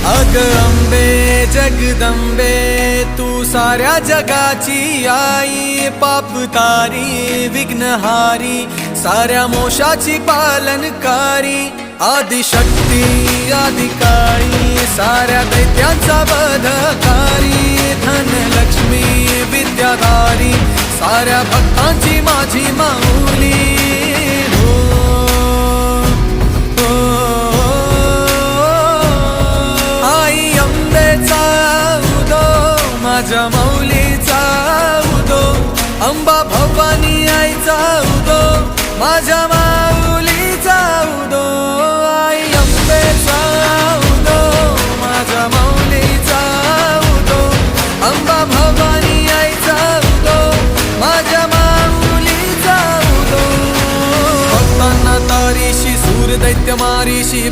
अग अंबे जगदंबे तू साऱ्या जगाची आई, पाप तारी विघ्नहारी साऱ्या मोशाची पालनकारी, आदिशक्ती आदिकाळी साऱ्या दैत्यांचा वधकारी, धनलक्ष्मी विद्याधारी साऱ्या भक्तांची माझी माऊली। माझ्या माऊलीचा उदो, अंबा भवानी आईचा उदो, माझ्या माऊलीचा उदो, आई अंबेचा उदो, माझ्या माऊलीचा उदो, अंबा भवानी आईचा उदो, माझ्या माऊलीचा उदो। भक्तांना तारीशी सूर दैत्य मारीशी